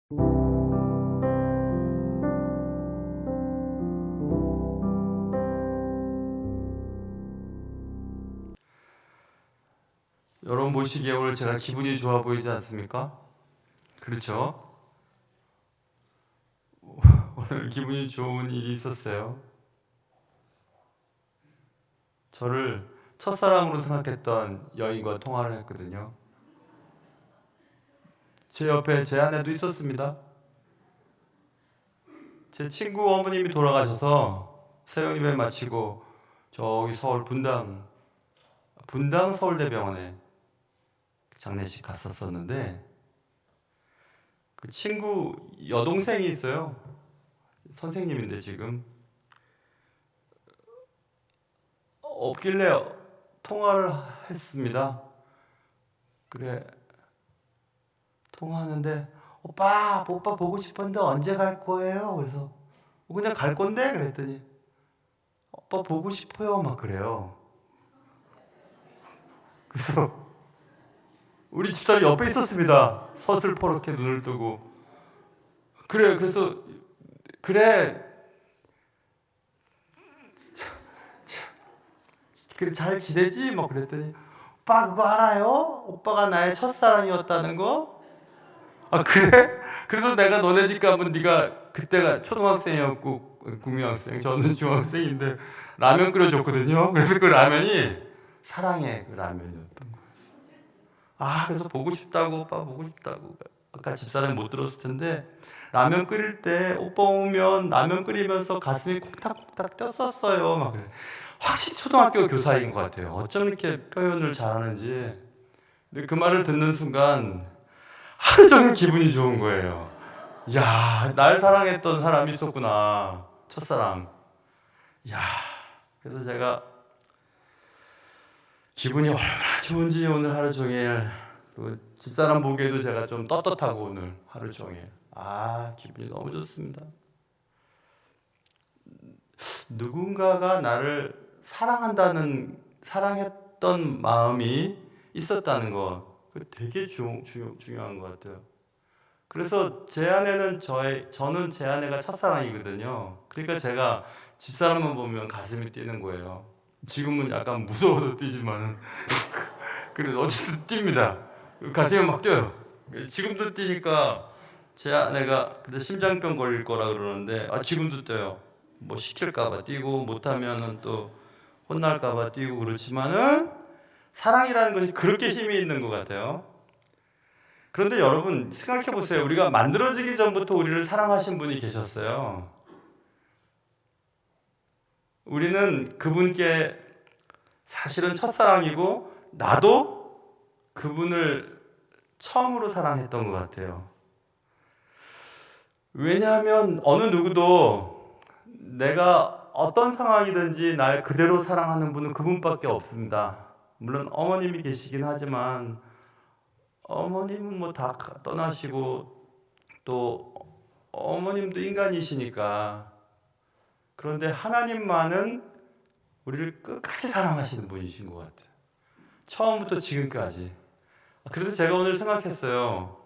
여러분 보시기에 오늘 제가 기분이 좋아 보이지 않습니까? 그렇죠? 오늘 기분이 좋은 일이 있었어요. 저를 첫사랑으로 생각했던 여인과 통화를 했거든요. 제 옆에 제 아내도 있었습니다. 제 친구 어머님이 돌아가셔서 새벽예배 마치고 저기 서울 분당 서울대병원에 장례식 갔었었는데, 그 친구 여동생이 있어요. 선생님인데 지금 없길래 통화를 했습니다. 그래, 통화하는데 오빠 보고 싶은데 언제 갈 거예요? 그래서 그냥 갈 건데 그랬더니 오빠 보고 싶어요 막 그래요. 그래서 우리 집사람 옆에 있었습니다. 서슬퍼렇게 눈을 뜨고 그래서 그래 잘 지내지? 막 그랬더니 오빠 그거 알아요? 오빠가 나의 첫사랑이었다는 거? 아 그래? 그래서 내가 너네 집 가면 네가 그때가 초등학생이었고 국민학생 저는 중학생인데 라면 끓여줬거든요. 그래서 그 라면이 사랑의 그 라면이었던 거예요. 아 그래서 보고 싶다고 오빠 보고 싶다고 아까 집사람이 못 들었을 텐데 라면 끓일 때 오빠 오면 라면 끓이면서 가슴이 콩닥콩닥 뛰었었어요. 막 그래. 확실히 초등학교 교사인 것 같아요. 어쩜 이렇게 표현을 잘하는지. 근데 그 말을 듣는 순간 하루 종일 기분이 좋은 거예요. 야, 날 사랑했던 사람이 있었구나. 첫사랑. 야, 그래서 제가 기분이 얼마나 좋은지 오늘 하루 종일 그 집사람 보기에도 제가 좀 떳떳하고 오늘 하루 종일 기분이 너무 좋습니다. 누군가가 나를 사랑했던 마음이 있었다는 거, 그 되게 중요한 것 같아요. 그래서 제 아내는 저는 제 아내가 첫사랑이거든요. 그러니까 제가 집사람만 보면 가슴이 뛰는 거예요. 지금은 약간 무서워서 뛰지만은 그래도 어쨌든 뜁니다. 가슴이 막 뛰어요. 지금도 뛰니까 제 아내가 근데 심장병 걸릴 거라 그러는데 지금도 뛰어요. 뭐 시킬까봐 뛰고 못하면은 또 혼날까봐 뛰고 그렇지만은 사랑이라는 것이 그렇게 힘이 있는 것 같아요. 그런데 여러분 생각해 보세요. 우리가 만들어지기 전부터 우리를 사랑하신 분이 계셨어요. 우리는 그분께 사실은 첫사랑이고 나도 그분을 처음으로 사랑했던 것 같아요. 왜냐하면 어느 누구도 내가 어떤 상황이든지 날 그대로 사랑하는 분은 그분밖에 없습니다. 물론 어머님이 계시긴 하지만 어머님은 뭐 다 떠나시고 또 어머님도 인간이시니까. 그런데 하나님만은 우리를 끝까지 사랑하시는 분이신 것 같아요. 처음부터 지금까지. 그래서 제가 오늘 생각했어요.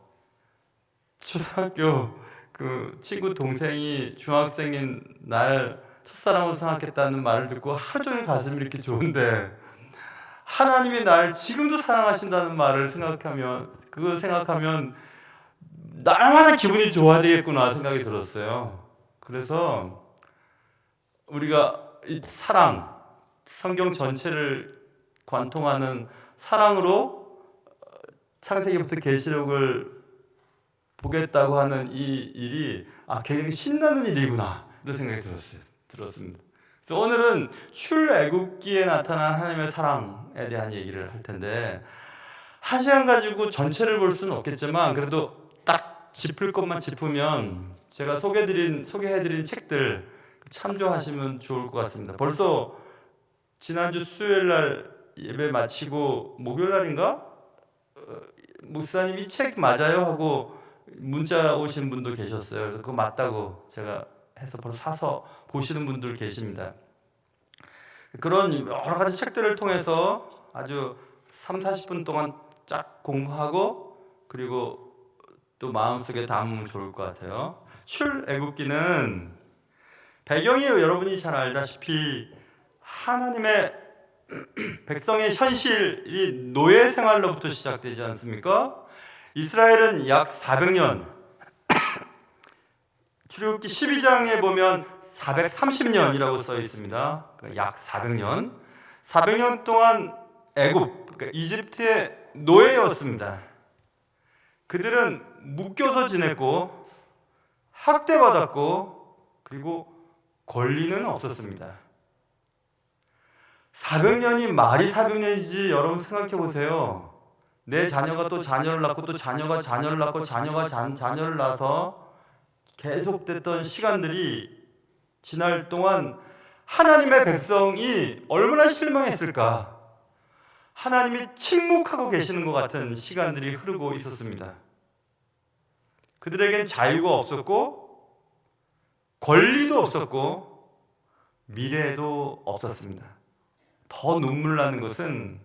초등학교 그 친구 동생이 중학생인 날 첫사랑으로 생각했다는 말을 듣고 하루 종일 가슴이 이렇게 좋은데 하나님이 날 지금도 사랑하신다는 말을 생각하면 그걸 생각하면 날마다 기분이 좋아야 되겠구나 생각이 들었어요. 그래서 우리가 이 사랑, 성경 전체를 관통하는 사랑으로 창세기부터 계시록을 보겠다고 하는 이 일이 굉장히 신나는 일이구나 이런 생각이 들었습니다. 그래서 오늘은 출애굽기에 나타난 하나님의 사랑에 대한 얘기를 할 텐데 한 시간 가지고 전체를 볼 수는 없겠지만 그래도 딱 짚을 것만 짚으면 제가 소개해드린 책들 참조하시면 좋을 것 같습니다. 벌써 지난주 수요일 날 예배 마치고 목요일 날인가? 목사님 이 책 맞아요? 하고 문자 오신 분도 계셨어요. 그래서 그거 맞다고 제가 해서 벌써 사서 보시는 분들 계십니다. 그런 여러 가지 책들을 통해서 아주 3, 40분 동안 쫙 공부하고 그리고 또 마음속에 담으면 좋을 것 같아요. 출애굽기는 배경이 여러분이 잘 알다시피 하나님의 백성의 현실이 노예 생활로부터 시작되지 않습니까? 이스라엘은 약 400년, 출애굽기 12장에 보면 430년이라고 써 있습니다. 약 400년. 400년 동안 애굽, 그러니까 이집트의 노예였습니다. 그들은 묶여서 지냈고 학대받았고 그리고 권리는 없었습니다. 400년이 말이 400년이지 여러분 생각해 보세요. 내 자녀가 또 자녀를 낳고 또 자녀가 자녀를 낳고 자녀가 자녀를 낳아서 계속됐던 시간들이 지날 동안 하나님의 백성이 얼마나 실망했을까? 하나님이 침묵하고 계시는 것 같은 시간들이 흐르고 있었습니다. 그들에겐 자유가 없었고 권리도 없었고 미래도 없었습니다. 더 눈물 나는 것은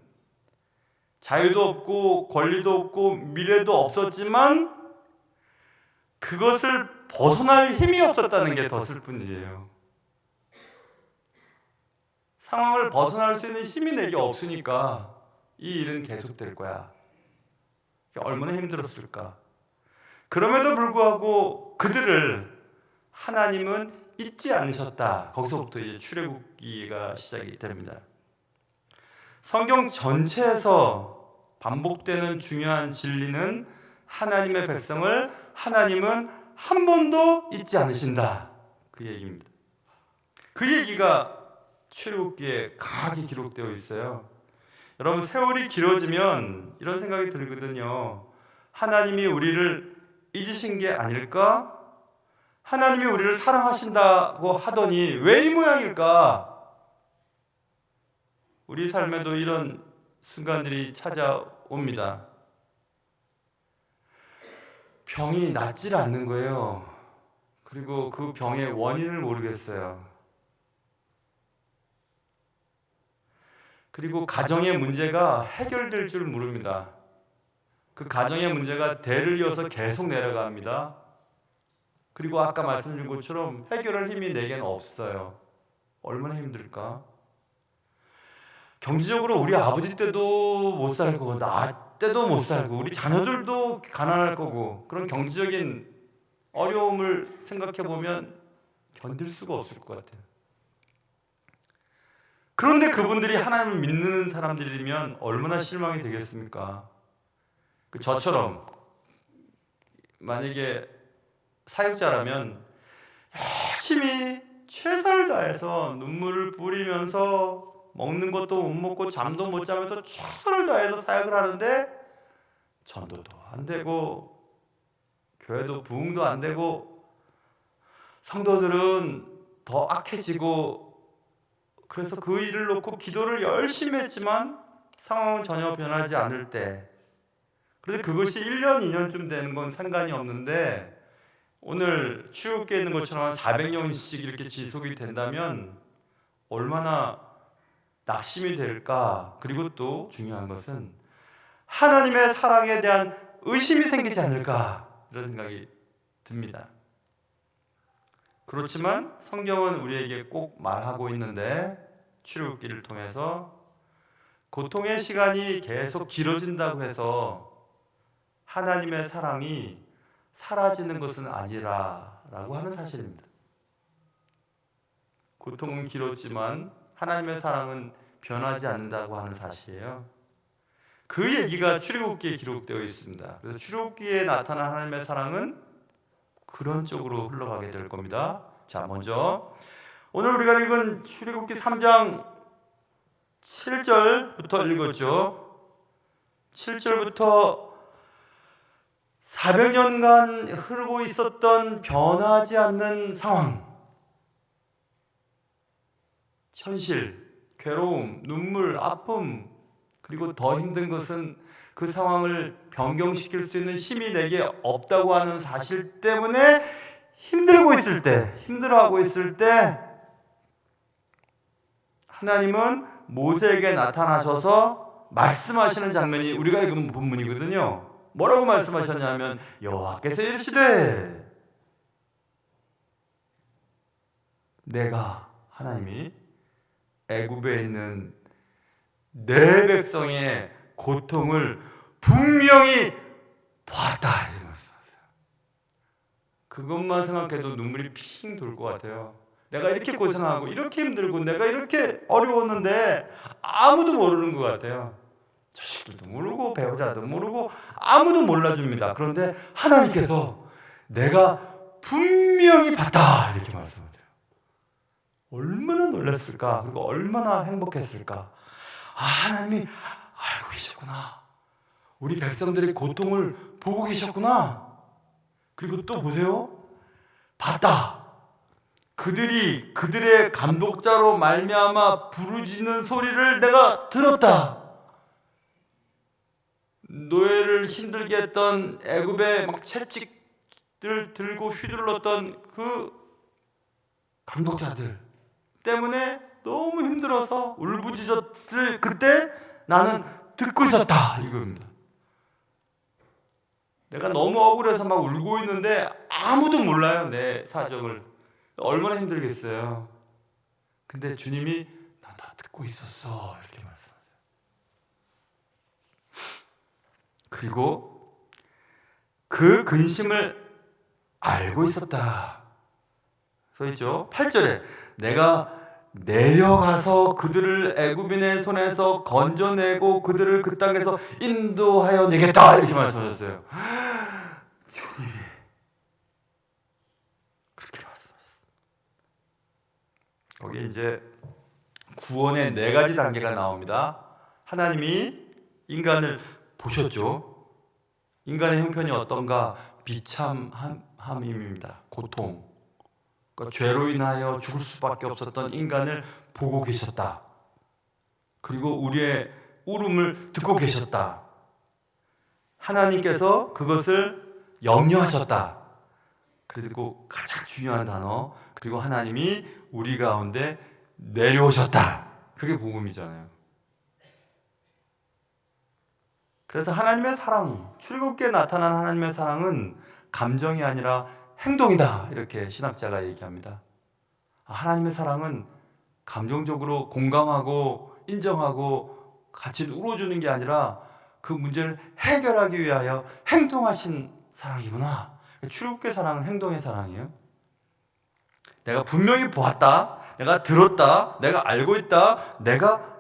자유도 없고 권리도 없고 미래도 없었지만 그것을 벗어날 힘이 없었다는 게 더 슬픈 일이에요. 상황을 벗어날 수 있는 힘이 내게 없으니까 이 일은 계속될 거야. 얼마나 힘들었을까. 그럼에도 불구하고 그들을 하나님은 잊지 않으셨다. 거기서부터 이제 출애굽기가 시작이 됩니다. 성경 전체에서 반복되는 중요한 진리는 하나님의 백성을 하나님은 한 번도 잊지 않으신다. 그 얘기입니다. 그 얘기가 출애굽기에 강하게 기록되어 있어요. 여러분, 세월이 길어지면 이런 생각이 들거든요. 하나님이 우리를 잊으신 게 아닐까? 하나님이 우리를 사랑하신다고 하더니 왜 이 모양일까? 우리 삶에도 이런 순간들이 찾아옵니다. 병이 낫질 않는 거예요. 그리고 그 병의 원인을 모르겠어요. 그리고 가정의 문제가 해결될 줄 모릅니다. 그 가정의 문제가 대를 이어서 계속 내려갑니다. 그리고 아까 말씀드린 것처럼 해결할 힘이 내게는 없어요. 얼마나 힘들까? 경제적으로 우리 아버지 때도 못 살 거고 나 때도 못 살고 우리 자녀들도 가난할 거고 그런 경제적인 어려움을 생각해 보면 견딜 수가 없을 것 같아요. 그런데 그분들이 하나님을 믿는 사람들이면 얼마나 실망이 되겠습니까? 저처럼 만약에 사역자라면 열심히 최선을 다해서 눈물을 뿌리면서 먹는 것도 못 먹고 잠도 못 자면서 최선을 다해서 사역을 하는데 전도도 안 되고 교회도 부흥도 안 되고 성도들은 더 악해지고 그래서 그 일을 놓고 기도를 열심히 했지만 상황은 전혀 변하지 않을 때 그런데 그것이 1년, 2년쯤 되는 건 상관이 없는데 오늘 출애굽기에 있는 것처럼 400년씩 이렇게 지속이 된다면 얼마나 낙심이 될까? 그리고 또 중요한 것은 하나님의 사랑에 대한 의심이 생기지 않을까? 이런 생각이 듭니다. 그렇지만 성경은 우리에게 꼭 말하고 있는데 출애굽기를 통해서 고통의 시간이 계속 길어진다고 해서 하나님의 사랑이 사라지는 것은 아니라라고 하는 사실입니다. 고통은 길었지만 하나님의 사랑은 변하지 않는다고 하는 사실이에요. 그 얘기가 출애굽기에 기록되어 있습니다. 그래서 출애굽기에 나타난 하나님의 사랑은 그런 쪽으로 흘러가게 될 겁니다. 자, 먼저 오늘 우리가 읽은 출애굽기 3장 7절부터 읽었죠. 7절부터 400년간 흐르고 있었던 변하지 않는 상황, 현실, 괴로움, 눈물, 아픔, 그리고 더 힘든 것은 그 상황을 변경시킬 수 있는 힘이 내게 없다고 하는 사실 때문에 힘들고 있을 때, 힘들어하고 있을 때 하나님은 모세에게 나타나셔서 말씀하시는 장면이 우리가 읽은 본문이거든요. 뭐라고 말씀하셨냐면 여호와께서 이르시되 내가 하나님이 애굽에 있는 내 백성의 고통을 분명히 보았다 이런 말씀하세요. 그것만 생각해도 눈물이 핑 돌 것 같아요. 내가 이렇게 고생하고 이렇게 힘들고 내가 이렇게 어려웠는데 아무도 모르는 것 같아요. 자식들도 모르고 배우자도 모르고 아무도 몰라줍니다. 그런데 하나님께서 내가 분명히 봤다 이렇게 말씀하세요. 얼마나 놀랐을까? 그리고 얼마나 행복했을까? 아, 하나님이 알고 계셨구나. 우리 백성들의 고통을 보고 계셨구나. 그리고 또 보세요. 봤다. 그들이 그들의 감독자로 말미암아 부르짖는 소리를 내가 들었다. 노예를 힘들게 했던 애굽의 막 채찍들 들고 휘둘렀던 그 감독자들 때문에 너무 힘들어서 울부짖었을 그때 나는 듣고 있었다 이겁니다. 내가 너무 억울해서 막 울고 있는데 아무도 몰라요 내 사정을. 얼마나 힘들겠어요. 근데 주님이 난 다 듣고 있었어 이렇게 말씀하세요. 그리고 그 근심을 알고 있었다 써있죠. 8절에 내가 내려가서 그들을 애굽인의 손에서 건져내고 그들을 그 땅에서 인도하여 내겠다 이렇게 말씀하셨어요. 주님이 그렇게 말씀하셨어요. 거기 이제 구원의 4가지 단계가 나옵니다. 하나님이 인간을 보셨죠. 인간의 형편이 어떤가? 비참함입니다. 고통. 그러니까 죄로 인하여 죽을 수밖에 없었던 인간을 보고 계셨다. 그리고 우리의 울음을 듣고 계셨다. 하나님께서 그것을 염려하셨다. 그리고 가장 중요한 단어, 그리고 하나님이 우리 가운데 내려오셨다. 그게 복음이잖아요. 그래서 하나님의 사랑, 출애굽기에 나타난 하나님의 사랑은 감정이 아니라 행동이다. 이렇게 신학자가 얘기합니다. 하나님의 사랑은 감정적으로 공감하고 인정하고 같이 울어주는 게 아니라 그 문제를 해결하기 위하여 행동하신 사랑이구나. 출애굽기의 사랑은 행동의 사랑이에요. 내가 분명히 보았다. 내가 들었다. 내가 알고 있다. 내가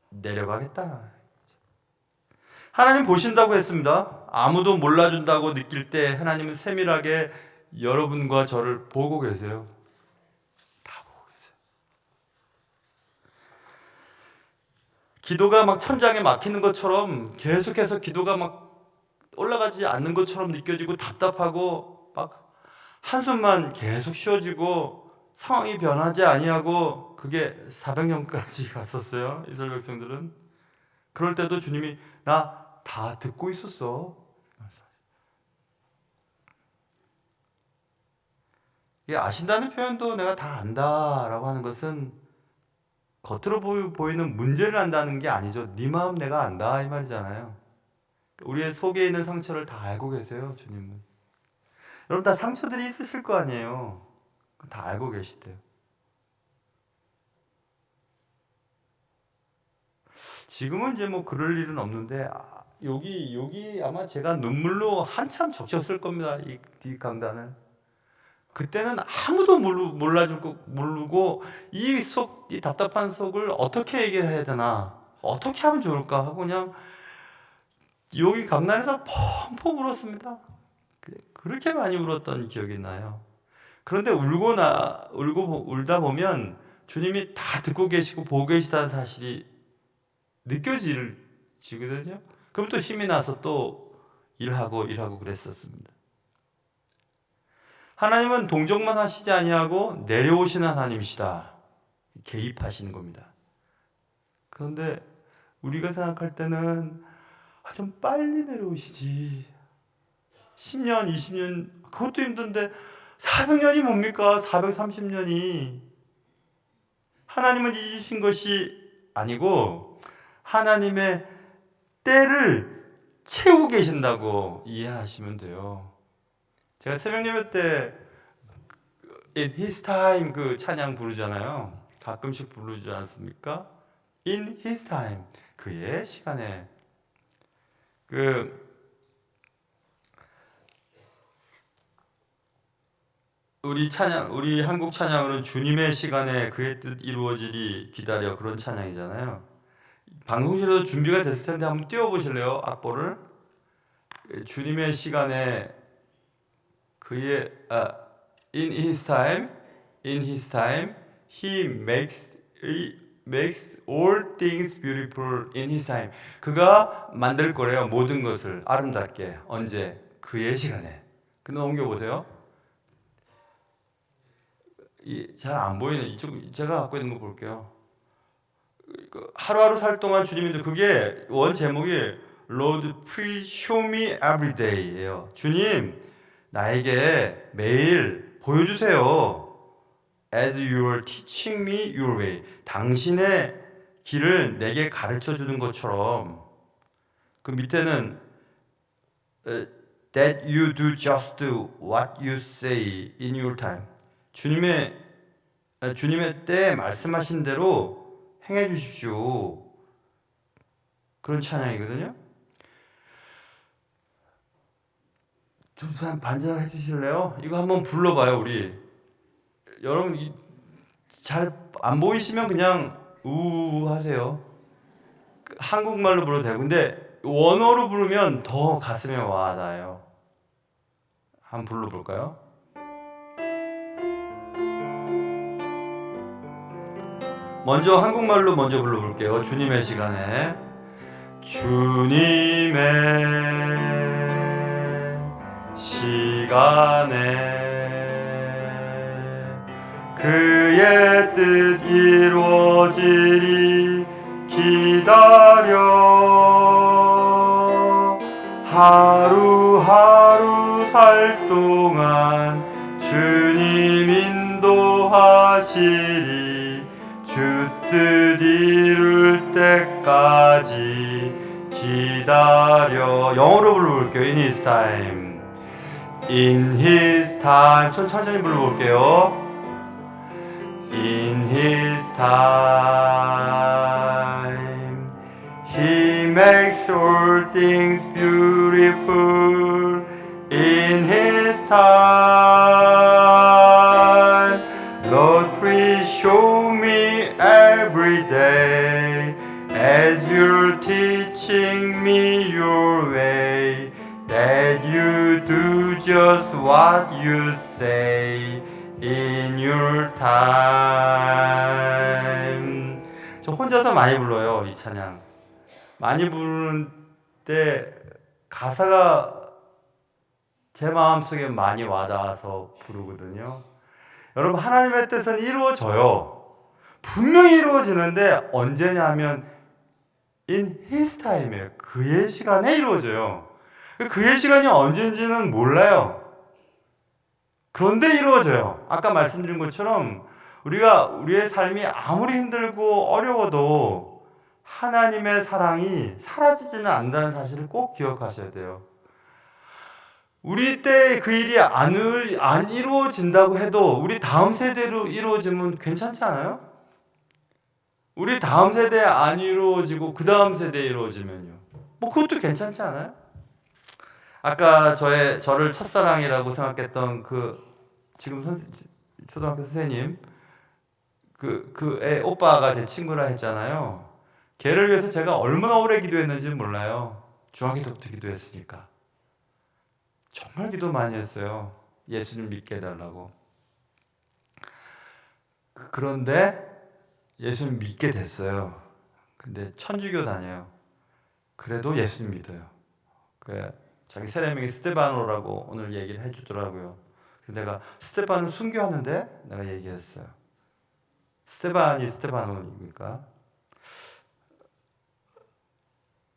내려가겠다. 하나님 보신다고 했습니다. 아무도 몰라준다고 느낄 때 하나님은 세밀하게 여러분과 저를 보고 계세요. 다 보고 계세요. 기도가 막 천장에 막히는 것처럼 계속해서 기도가 막 올라가지 않는 것처럼 느껴지고 답답하고 막 한숨만 계속 쉬어지고 상황이 변하지 아니하고 그게 400년까지 갔었어요. 이스라엘 백성들은. 그럴 때도 주님이 나 다 듣고 있었어. 이 아신다는 표현도 내가 다 안다라고 하는 것은 겉으로 보이는 문제를 안다는 게 아니죠. 네 마음 내가 안다 이 말이잖아요. 우리의 속에 있는 상처를 다 알고 계세요. 주님은. 여러분 다 상처들이 있으실 거 아니에요. 다 알고 계시대요. 지금은 이제 뭐 그럴 일은 없는데 여기 아마 제가 눈물로 한참 적셨을 겁니다. 이 뒷강단을. 그때는 아무도 모르고 이 답답한 속을 어떻게 얘기를 해야 되나, 어떻게 하면 좋을까 하고 그냥 여기 강단에서 펑펑 울었습니다. 그렇게 많이 울었던 기억이 나요. 그런데 울다 보면 주님이 다 듣고 계시고 보고 계시다는 사실이 느껴지거든요. 그럼 또 힘이 나서 또 일하고 그랬었습니다. 하나님은 동정만 하시지 아니하고 내려오시는 하나님이시다. 개입하시는 겁니다. 그런데 우리가 생각할 때는 좀 빨리 내려오시지. 10년, 20년 그것도 힘든데 400년이 뭡니까? 430년이. 하나님은 잊으신 것이 아니고 하나님의 때를 채우고 계신다고 이해하시면 돼요. 제가 새벽 예배 때 In His Time 그 찬양 부르잖아요. 가끔씩 부르지 않습니까? In His Time, 그의 시간에. 우리 한국 찬양으로는 주님의 시간에 그의 뜻 이루어지리 기다려, 그런 찬양이잖아요. 방송실에도 준비가 됐을 텐데 한번 띄워보실래요? 악보를. 주님의 시간에 그의 in his time, in his time, he makes all things beautiful in his time. 그가 만들 거래요. 모든 것을 아름답게. 언제? 그의 시간에. 근데 옮겨보세요. 잘 안 보이네. 이쪽 제가 갖고 있는 거 볼게요. 하루하루 살 동안 주님인데, 그게 원 제목이 Lord please show me every day예요. 주님, 나에게 매일 보여주세요. As you are teaching me your way. 당신의 길을 내게 가르쳐 주는 것처럼. 그 밑에는 That you do just what you say in your time. 주님의 때 말씀하신 대로 행해 주십시오. 그런 찬양이거든요. 좀 반전해 주실래요? 이거 한번 불러봐요, 우리. 여러분 잘 안 보이시면 그냥 우우 하세요. 한국말로 불러도 되고, 근데 원어로 부르면 더 가슴에 와닿아요. 한번 불러볼까요? 먼저 한국말로 먼저 불러볼게요. 주님의 시간에. 주님의 시간에 그의 뜻 이루어지리 기다려. 하루하루 살 동안 주님 인도하시리. 주 뜻 이룰 때까지 기다려. 영어로 불러볼게요. In His time. In His time. 천천히 불러볼게요. In His time, He makes all things beautiful. In His time, Lord, please show me every day as you're teaching me your way, that you do just what you say in your time. 저 혼자서 많이 불러요, 이 찬양. 많이 부르는 때 가사가 제 마음속에 많이 와닿아서 부르거든요. 여러분, 하나님의 뜻은 이루어져요. 분명히 이루어지는데 언제냐면 in His time이에요. 그의 시간에 이루어져요. 그의 시간이 언제인지는 몰라요. 그런데 이루어져요. 아까 말씀드린 것처럼 우리의 삶이 아무리 힘들고 어려워도 하나님의 사랑이 사라지지는 않는다는 사실을 꼭 기억하셔야 돼요. 우리 때 그 일이 안 이루어진다고 해도 우리 다음 세대로 이루어지면 괜찮지 않아요? 우리 다음 세대 안 이루어지고 그 다음 세대에 이루어지면요, 뭐 그것도 괜찮지 않아요? 아까 저를 첫사랑이라고 생각했던 지금 초등학교 선생님, 애 오빠가 제 친구라 했잖아요. 걔를 위해서 제가 얼마나 오래 기도했는지 몰라요. 중학교 때부터 기도했으니까. 정말 기도 많이 했어요. 예수님 믿게 해달라고. 그런데 예수님 믿게 됐어요. 근데 천주교 다녀요. 그래도 예수님 믿어요. 자기 세례명이 스테바노라고 오늘 얘기를 해주더라고요. 그래서 내가 스테반을 순교하는데 내가 얘기했어요. 스테반이 스테바노입니까?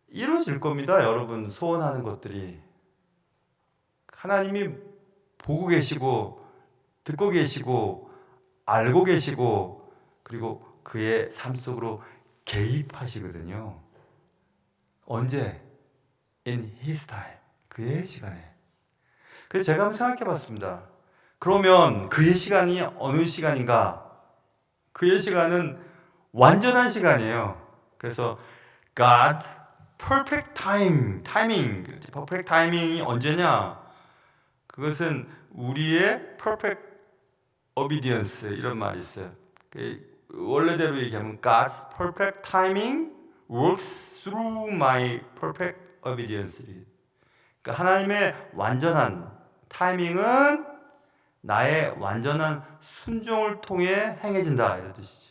이루어질 겁니다. 여러분, 소원하는 것들이. 하나님이 보고 계시고 듣고 계시고 알고 계시고 그리고 그의 삶 속으로 개입하시거든요. 언제? in his time. 그의 시간에. 그래서 제가 한번 생각해 봤습니다. 그러면 그의 시간이 어느 시간인가? 그의 시간은 완전한 시간이에요. 그래서 God perfect timing. perfect timing이 언제냐? 그것은 우리의 perfect obedience 이런 말이 있어요. 원래대로 얘기하면 God's perfect timing works through my perfect obedience. 그러니까 하나님의 완전한 타이밍은 나의 완전한 순종을 통해 행해진다 이런 뜻이죠.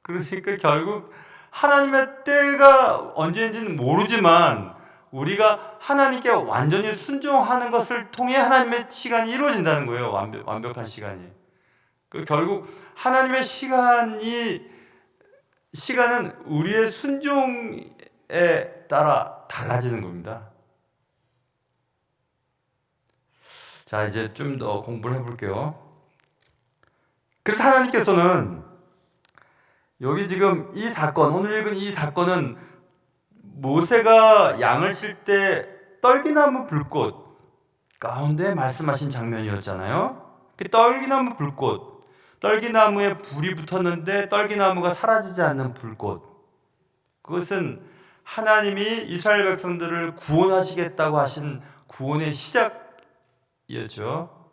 그러니까 결국 하나님의 때가 언제인지는 모르지만 우리가 하나님께 완전히 순종하는 것을 통해 하나님의 시간이 이루어진다는 거예요. 완벽한 시간이. 결국 하나님의 시간은 우리의 순종에 따라 달라지는 겁니다. 자, 이제 좀 더 공부를 해볼게요. 그래서 하나님께서는 여기 지금 이 사건, 오늘 읽은 이 사건은 모세가 양을 칠 때 떨기나무 불꽃 가운데 말씀하신 장면이었잖아요. 그 떨기나무 불꽃, 떨기나무에 불이 붙었는데 떨기나무가 사라지지 않는 불꽃. 그것은 하나님이 이스라엘 백성들을 구원하시겠다고 하신 구원의 시작이었죠.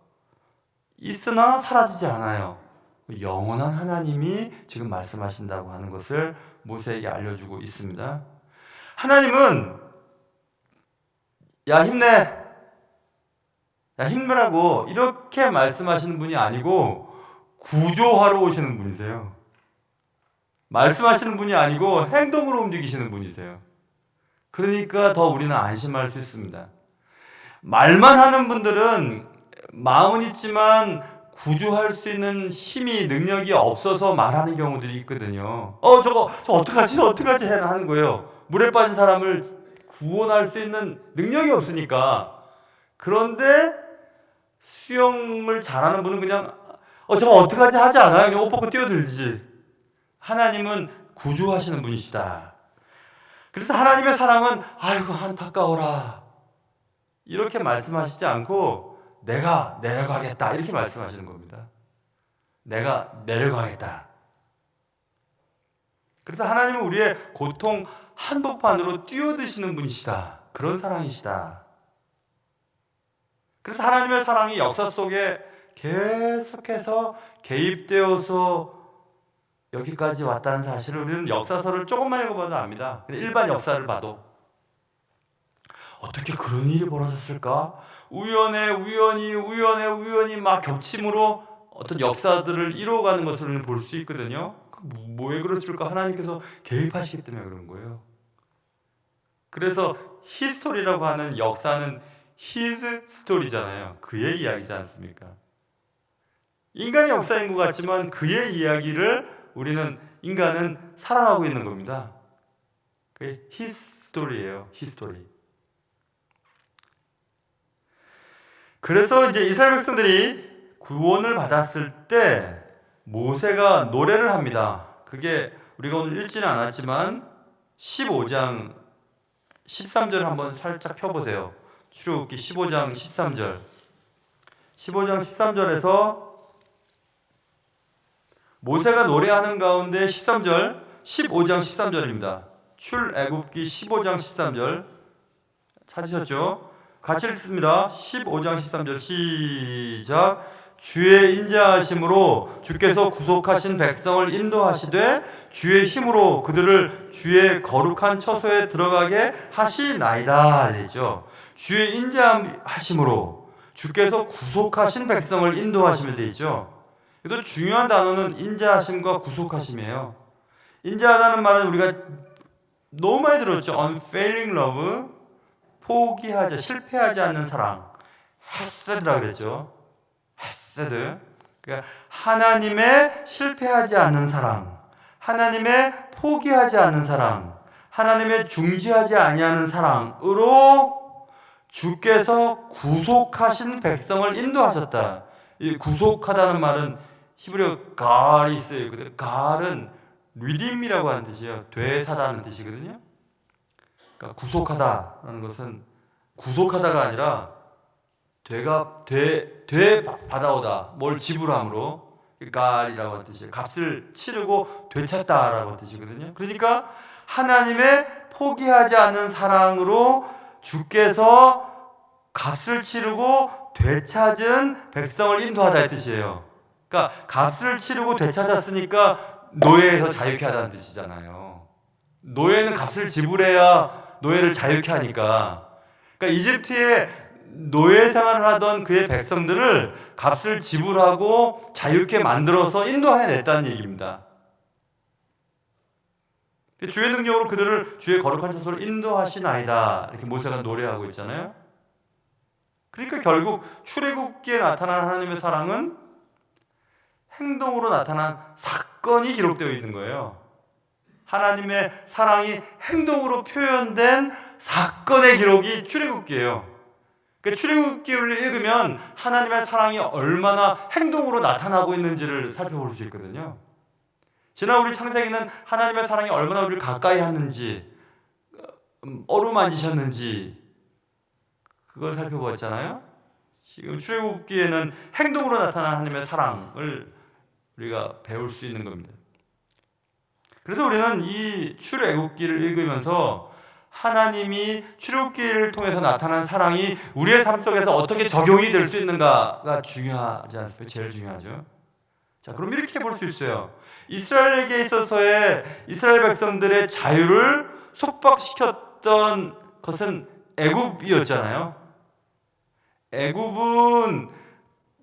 있으나 사라지지 않아요. 영원한 하나님이 지금 말씀하신다고 하는 것을 모세에게 알려주고 있습니다. 하나님은 야 힘내, 야 힘내라고 이렇게 말씀하시는 분이 아니고 구조하러 오시는 분이세요. 말씀하시는 분이 아니고 행동으로 움직이시는 분이세요. 그러니까 더 우리는 안심할 수 있습니다. 말만 하는 분들은 마음은 있지만 구조할 수 있는 힘이 능력이 없어서 말하는 경우들이 있거든요. 저거 어떡하지 하는 거예요. 물에 빠진 사람을 구원할 수 있는 능력이 없으니까. 그런데 수영을 잘하는 분은 그냥 저거 어떡하지 하지 않아요. 그냥 옷 벗고 뛰어들지. 하나님은 구조하시는 분이시다. 그래서 하나님의 사랑은 아이고 안타까워라 이렇게 말씀하시지 않고 내가 내려가겠다 이렇게 말씀하시는 겁니다. 내가 내려가겠다. 그래서 하나님은 우리의 고통 한복판으로 뛰어드시는 분이시다. 그런 사랑이시다. 그래서 하나님의 사랑이 역사 속에 계속해서 개입되어서 여기까지 왔다는 사실을 우리는 역사서를 조금만 읽어봐도 압니다. 일반 역사를 봐도 어떻게 그런 일이 벌어졌을까? 우연히 막 겹침으로 어떤 역사들을 이루어가는 것을 우리는 볼 수 있거든요. 왜 그랬을까? 하나님께서 개입하시기 때문에 그런 거예요. 그래서 히스토리라고 하는 역사는 His story잖아요. 그의 이야기지 않습니까? 인간의 역사인 것 같지만 그의 이야기를 인간은 살아가고 있는 겁니다. 그게 His story예요. His story. 그래서 이제 이스라엘 백성들이 구원을 받았을 때 모세가 노래를 합니다. 그게 우리가 오늘 읽지는 않았지만 15장 13절 한번 살짝 펴보세요. 출애굽기 15장 13절. 15장 13절에서 모세가 노래하는 가운데 13절, 15장 13절입니다. 출애굽기 15장 13절 찾으셨죠? 같이 읽습니다. 15장 13절 시작. 주의 인자하심으로 주께서 구속하신 백성을 인도하시되 주의 힘으로 그들을 주의 거룩한 처소에 들어가게 하시나이다. 되죠. 주의 인자하심으로 주께서 구속하신 백성을 인도하시면 되죠. 또 중요한 단어는 인자하심과 구속하심이에요. 인자하다는 말은 우리가 너무 많이 들었죠. unfailing love, 실패하지 않는 사랑. 헤세드라 그랬죠. 헤세드. 그러니까 하나님의 실패하지 않는 사랑, 하나님의 포기하지 않는 사랑, 하나님의 중지하지 아니하는 사랑으로 주께서 구속하신 백성을 인도하셨다. 이 구속하다는 말은 히브리어 갈이 있어요. 근데 갈은 리딤이라고 하는 뜻이에요. 되사다는 뜻이거든요. 그러니까 구속하다라는 것은 구속하다가 아니라 되 받아오다, 뭘 지불함으로, 깔이라고 하는 뜻이에요. 값을 치르고 되찾다라고 하는 뜻이거든요. 그러니까 하나님의 포기하지 않는 사랑으로 주께서 값을 치르고 되찾은 백성을 인도하다 이 뜻이에요. 그러니까 값을 치르고 되찾았으니까 노예에서 자유케 하다는 뜻이잖아요. 노예는 값을 지불해야 노예를 자유케 하니까. 그러니까 이집트에 노예 생활을 하던 그의 백성들을 값을 지불하고 자유케 만들어서 인도해냈다는 얘기입니다. 주의 능력으로 그들을 주의 거룩한 처소로 인도하시나이다, 이렇게 모세가 노래하고 있잖아요. 그러니까 결국 출애굽기에 나타난 하나님의 사랑은 행동으로 나타난 사건이 기록되어 있는 거예요. 하나님의 사랑이 행동으로 표현된 사건의 기록이 출애굽기예요. 그러니까 출애굽기를 읽으면 하나님의 사랑이 얼마나 행동으로 나타나고 있는지를 살펴볼 수 있거든요. 지난 우리 창세기는 하나님의 사랑이 얼마나 우리를 가까이 하는지, 어루만지셨는지 그걸 살펴보았잖아요. 지금 출애굽기에는 행동으로 나타난 하나님의 사랑을 우리가 배울 수 있는 겁니다. 그래서 우리는 이 출애굽기를 읽으면서 하나님이 출애굽기를 통해서 나타난 사랑이 우리의 삶 속에서 어떻게 적용이 될 수 있는가가 중요하지 않습니까? 제일 중요하죠. 자, 그럼 이렇게 볼 수 있어요. 이스라엘에게 있어서의 이스라엘 백성들의 자유를 속박시켰던 것은 애굽이었잖아요. 애굽은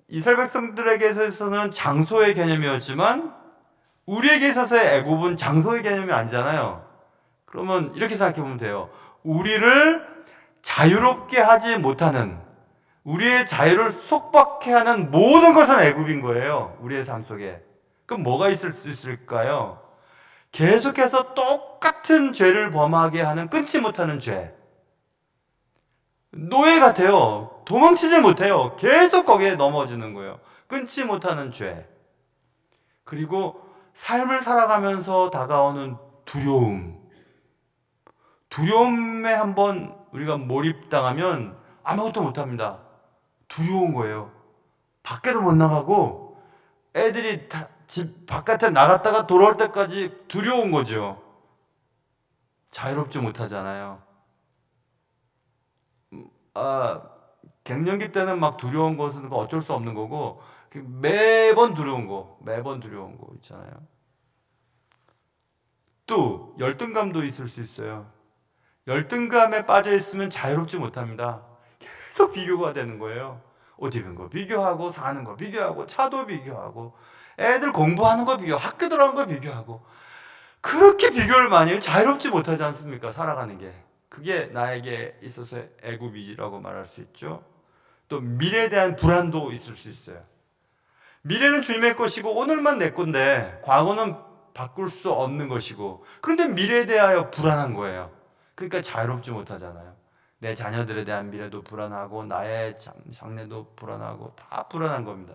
이스라엘 백성들에게 있어서는 장소의 개념이었지만 우리에게 있어서의 애굽은 장소의 개념이 아니잖아요. 그러면 이렇게 생각해 보면 돼요. 우리를 자유롭게 하지 못하는, 우리의 자유를 속박해 하는 모든 것은 애굽인 거예요. 우리의 삶 속에. 그럼 뭐가 있을 수 있을까요? 계속해서 똑같은 죄를 범하게 하는, 끊지 못하는 죄. 노예 같아요. 도망치질 못해요. 계속 거기에 넘어지는 거예요. 끊지 못하는 죄. 그리고 삶을 살아가면서 다가오는 두려움. 두려움에 한번 우리가 몰입당하면 아무것도 못합니다. 두려운 거예요. 밖에도 못 나가고 애들이 다 집 바깥에 나갔다가 돌아올 때까지 두려운 거죠. 자유롭지 못하잖아요. 갱년기 때는 막 두려운 것은 어쩔 수 없는 거고 매번 두려운 거 있잖아요. 또 열등감도 있을 수 있어요. 열등감에 빠져 있으면 자유롭지 못합니다. 계속 비교가 되는 거예요. 옷 입은 거 비교하고, 사는 거 비교하고, 차도 비교하고, 애들 공부하는 거 비교하고, 학교 들어가는 거 비교하고, 그렇게 비교를 많이 해요. 자유롭지 못하지 않습니까? 살아가는 게. 그게 나에게 있어서 애굽이라고 말할 수 있죠. 또 미래에 대한 불안도 있을 수 있어요. 미래는 주님의 것이고 오늘만 내 건데 과거는 바꿀 수 없는 것이고, 그런데 미래에 대하여 불안한 거예요. 그러니까 자유롭지 못하잖아요. 내 자녀들에 대한 미래도 불안하고 나의 장래도 불안하고 다 불안한 겁니다.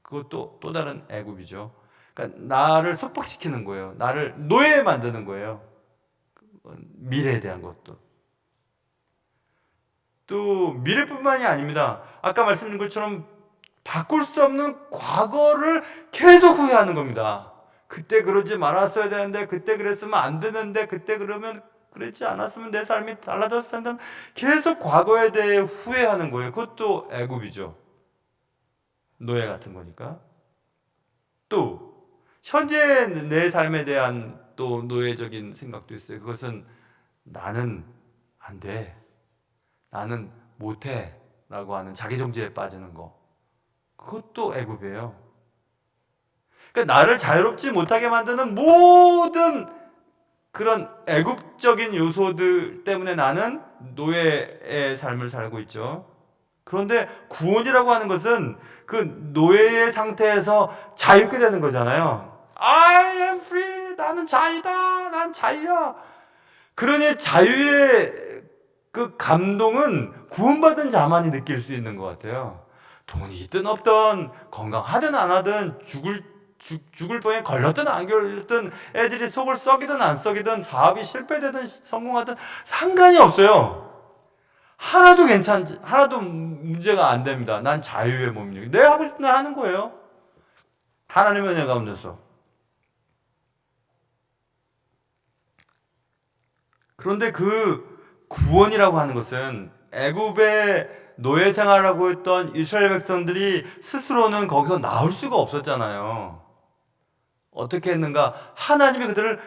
그것도 또 다른 애굽이죠. 그러니까 나를 속박시키는 거예요. 나를 노예 만드는 거예요. 미래에 대한 것도. 또 미래뿐만이 아닙니다. 아까 말씀드린 것처럼 바꿀 수 없는 과거를 계속 후회하는 겁니다. 그때 그러지 말았어야 되는데, 그때 그랬으면 안 되는데, 그때 그러면 그랬지 않았으면 내 삶이 달라졌을 텐데, 계속 과거에 대해 후회하는 거예요. 그것도 애굽이죠. 노예 같은 거니까. 또 현재 내 삶에 대한 또 노예적인 생각도 있어요. 그것은 나는 안 돼, 나는 못해 라고 하는 자기정죄에 빠지는 거, 그것도 애굽이에요. 그러니까 나를 자유롭지 못하게 만드는 모든 그런 애굽적인 요소들 때문에 나는 노예의 삶을 살고 있죠. 그런데 구원이라고 하는 것은 그 노예의 상태에서 자유롭게 되는 거잖아요. I am free. 나는 자유다. 난 자유야. 그러니 자유의 그 감동은 구원받은 자만이 느낄 수 있는 것 같아요. 돈이 있든 없든, 건강하든 안 하든, 죽을 죽을 병에 걸렸든 안 걸렸든 애들이 속을 썩이든 안 썩이든 사업이 실패되든 성공하든 상관이 없어요. 하나도 문제가 안 됩니다. 난 자유의 몸이니 내가 하고 싶은 거 하는 거예요. 하나님의 은혜 가운데서. 그런데 그 구원이라고 하는 것은 애굽의 노예 생활하고 있던 이스라엘 백성들이 스스로는 거기서 나올 수가 없었잖아요. 어떻게 했는가? 하나님이 그들을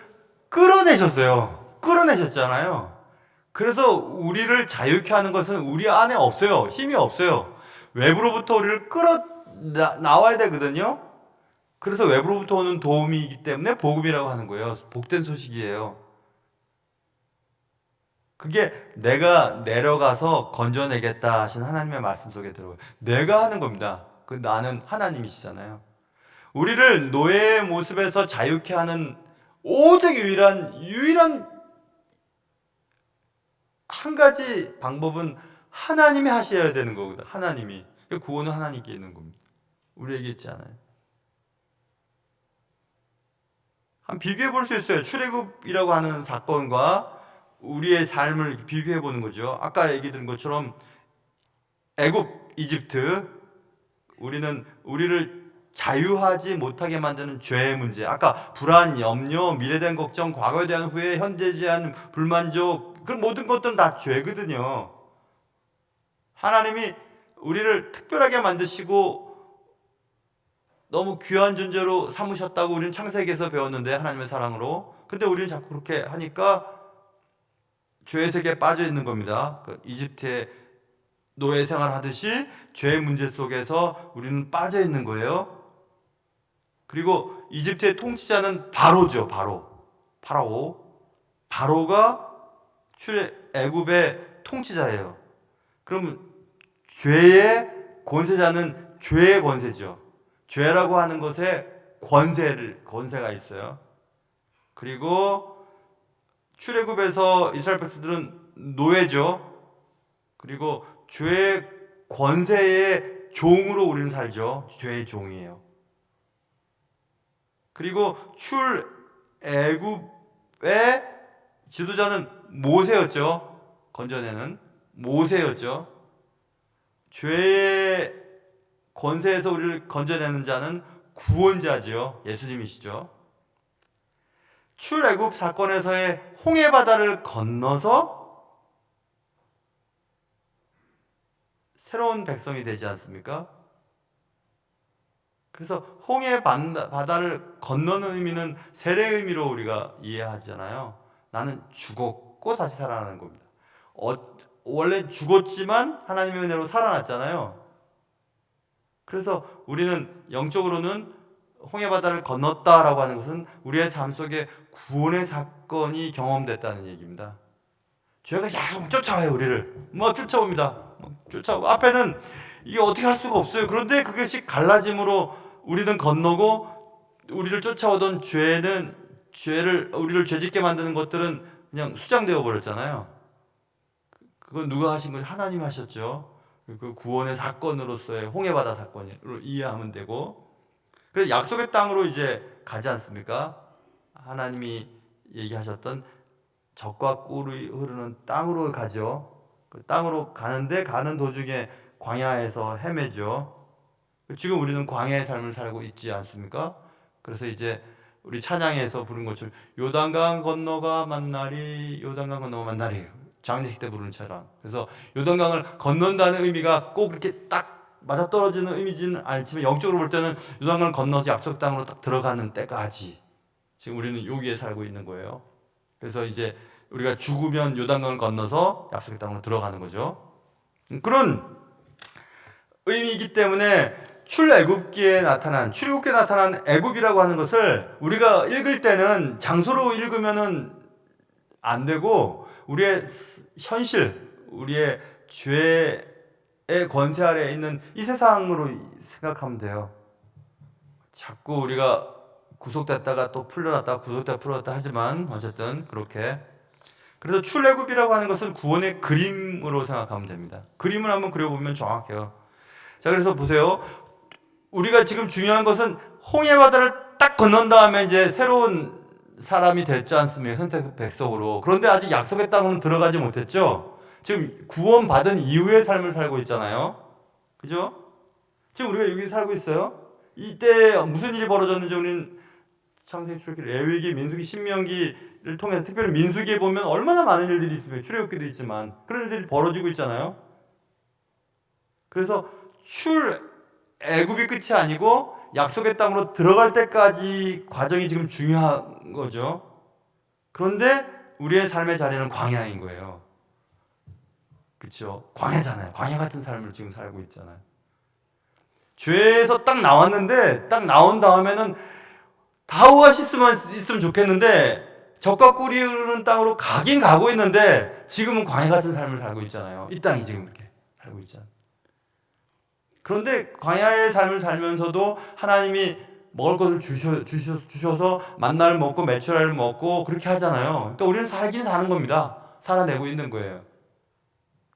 끌어내셨어요. 끌어내셨잖아요. 그래서 우리를 자유케 하는 것은 우리 안에 없어요. 힘이 없어요. 외부로부터 우리를 나와야 되거든요. 그래서 외부로부터 오는 도움이기 때문에 복음이라고 하는 거예요. 복된 소식이에요. 그게 내가 내려가서 건져내겠다 하신 하나님의 말씀 속에 들어가요. 내가 하는 겁니다. 그 나는 하나님이시잖아요. 우리를 노예의 모습에서 자유케 하는 오직 유일한 한 가지 방법은 하나님이 하셔야 되는 거거든. 하나님이. 구원은 하나님께 있는 겁니다. 우리에게 있지 않아요. 한 비교해 볼 수 있어요. 출애굽이라고 하는 사건과 우리의 삶을 비교해 보는 거죠. 아까 얘기 드린 것처럼 애굽, 이집트, 우리를 자유하지 못하게 만드는 죄의 문제. 아까 불안, 염려, 미래에 대한 걱정, 과거에 대한 후회, 현재에 대한 불만족, 그런 모든 것들은 다 죄거든요. 하나님이 우리를 특별하게 만드시고 너무 귀한 존재로 삼으셨다고 우리는 창세기에서 배웠는데, 하나님의 사랑으로. 근데 우리는 자꾸 그렇게 하니까 죄의 세계에 빠져 있는 겁니다. 이집트의 노예 생활 하듯이 죄의 문제 속에서 우리는 빠져 있는 거예요. 그리고 이집트의 통치자는 바로죠. 파라오. 바로가 애굽의 통치자예요. 그럼 죄의 권세자는 죄의 권세죠. 죄라고 하는 것에 권세가 있어요. 그리고 출애굽에서 이스라엘 백성들은 노예죠. 그리고 죄의 권세의 종으로 우리는 살죠. 죄의 종이에요. 그리고 출애굽의 지도자는 모세였죠. 건져내는 모세였죠. 죄의 권세에서 우리를 건져내는 자는 구원자죠. 예수님이시죠. 출애굽 사건에서의 홍해 바다를 건너서 새로운 백성이 되지 않습니까? 그래서 홍해 바다를 건너는 의미는 세례의 의미로 우리가 이해하잖아요. 나는 죽었고 다시 살아나는 겁니다. 원래 죽었지만 하나님의 은혜로 살아났잖아요. 그래서 우리는 영적으로는 홍해 바다를 건넜다라고 하는 것은 우리의 삶 속에 구원의 사건이 경험됐다는 얘기입니다. 죄가 계속 쫓아와요. 우리를 쫓아옵니다. 쫓아오고 앞에는 이게 어떻게 할 수가 없어요. 그런데 그것이 갈라짐으로 우리는 건너고, 우리를 쫓아오던 우리를 죄짓게 만드는 것들은 그냥 수장되어 버렸잖아요. 그건 누가 하신 거죠? 하나님이 하셨죠. 그 구원의 사건으로서의 홍해바다 사건으로 이해하면 되고, 그래서 약속의 땅으로 이제 가지 않습니까? 하나님이 얘기하셨던 젖과 꿀이 흐르는 땅으로 가죠. 그 땅으로 가는 도중에 광야에서 헤매죠. 지금 우리는 광야의 삶을 살고 있지 않습니까? 그래서 이제 우리 찬양에서 부른 것처럼 요단강 건너가 만나리, 요단강 건너가 만나리, 장례식 때 부르는 처럼. 그래서 요단강을 건넌다는 의미가 꼭 이렇게 딱 맞아떨어지는 의미지는 않지만, 영적으로 볼 때는 요단강을 건너서 약속 땅으로 딱 들어가는 때까지 지금 우리는 여기에 살고 있는 거예요. 그래서 이제 우리가 죽으면 요단강을 건너서 약속의 땅으로 들어가는 거죠. 그런 의미이기 때문에 출애굽기에 나타난 애굽이라고 하는 것을 우리가 읽을 때는 장소로 읽으면은 안 되고, 우리의 현실, 우리의 죄의 권세 아래에 있는 이 세상으로 생각하면 돼요. 자꾸 우리가 구속됐다가 또 풀려났다가 구속됐다가 풀려났다 하지만 어쨌든 그렇게. 그래서 출애굽이라고 하는 것은 구원의 그림으로 생각하면 됩니다. 그림을 한번 그려보면 정확해요. 자, 그래서 보세요. 우리가 지금 중요한 것은 홍해 바다를 딱 건넌 다음에 이제 새로운 사람이 됐지 않습니까? 선택 백성으로. 그런데 아직 약속의 땅은 들어가지 못했죠. 지금 구원 받은 이후의 삶을 살고 있잖아요. 그죠? 지금 우리가 여기 살고 있어요. 이때 무슨 일이 벌어졌는지 우리는 창세기, 출애굽기, 레위기, 민수기, 신명기를 통해서 특별히 민수기에 보면 얼마나 많은 일들이 있습니다. 출애굽기도 있지만 그런 일들이 벌어지고 있잖아요. 그래서 애굽이 끝이 아니고 약속의 땅으로 들어갈 때까지 과정이 지금 중요한 거죠. 그런데 우리의 삶의 자리는 광야인 거예요. 그렇죠? 광야잖아요. 광야 같은 삶을 지금 살고 있잖아요. 죄에서 딱 나왔는데 딱 나온 다음에는 다 오아시스만 있으면 좋겠는데 젖과 꿀이 흐르는 땅으로 가긴 가고 있는데 지금은 광야 같은 삶을 살고 있잖아요. 이 땅이 지금 이렇게 살고 있잖아요. 그런데 광야의 삶을 살면서도 하나님이 먹을 것을 주셔서 만나를 먹고 메추라를 먹고 그렇게 하잖아요. 그러니까 우리는 살긴 사는 겁니다. 살아내고 있는 거예요.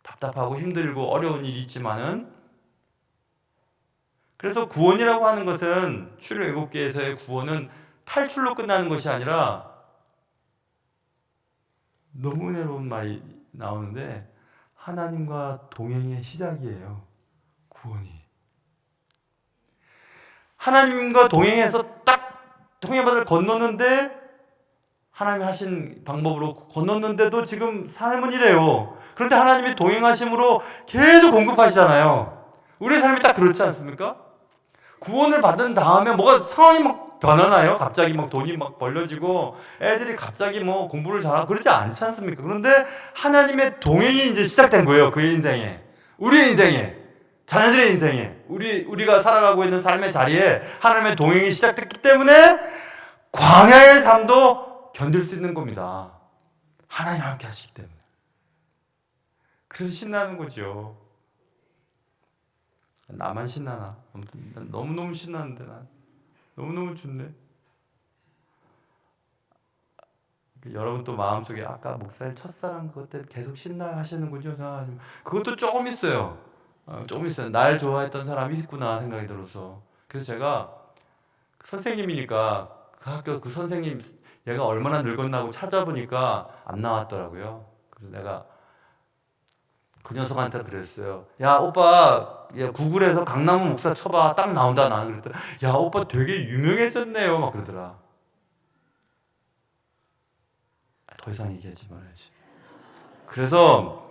답답하고 힘들고 어려운 일이 있지만은, 그래서 구원이라고 하는 것은 출애굽기에서의 구원은 탈출로 끝나는 것이 아니라, 너무 은혜로운 말이 나오는데 하나님과 동행의 시작이에요. 구원이. 하나님과 동행해서 딱 홍해바다를 건넜는데, 하나님이 하신 방법으로 건넜는데도 지금 삶은 이래요. 그런데 하나님의 동행하심으로 계속 공급하시잖아요. 우리의 삶이 딱 그렇지 않습니까? 구원을 받은 다음에 뭐가 상황이 막 변하나요? 갑자기 막 돈이 막 벌려지고 애들이 갑자기 뭐 공부를 잘하고 그러지 않지 않습니까? 그런데 하나님의 동행이 이제 시작된 거예요. 그의 인생에, 우리의 인생에, 자녀들의 인생에, 우리가 살아가고 있는 삶의 자리에 하나님의 동행이 시작됐기 때문에 광야의 삶도 견딜 수 있는 겁니다. 하나님 함께 하시기 때문에. 그래서 신나는 거죠. 나만 신나나? 아무튼 난 너무너무 신나는데, 난 너무너무 좋네. 여러분 또 마음속에 아까 목사님 첫사랑 그것 때문에 계속 신나 하시는군요. 그것도 조금 있어요. 조금 있어요. 날 좋아했던 사람이 있구나 생각이 들어서. 그래서 제가 선생님이니까 그 학교 그 선생님 얘가 얼마나 늙었나고 찾아보니까 안 나왔더라고요. 그래서 내가 그 녀석한테 그랬어요. 야 오빠, 야, 구글에서 강남우 목사 쳐봐, 딱 나온다. 나는 그랬더니 야 오빠 되게 유명해졌네요 막 그러더라. 더 이상 얘기하지 말아야지. 그래서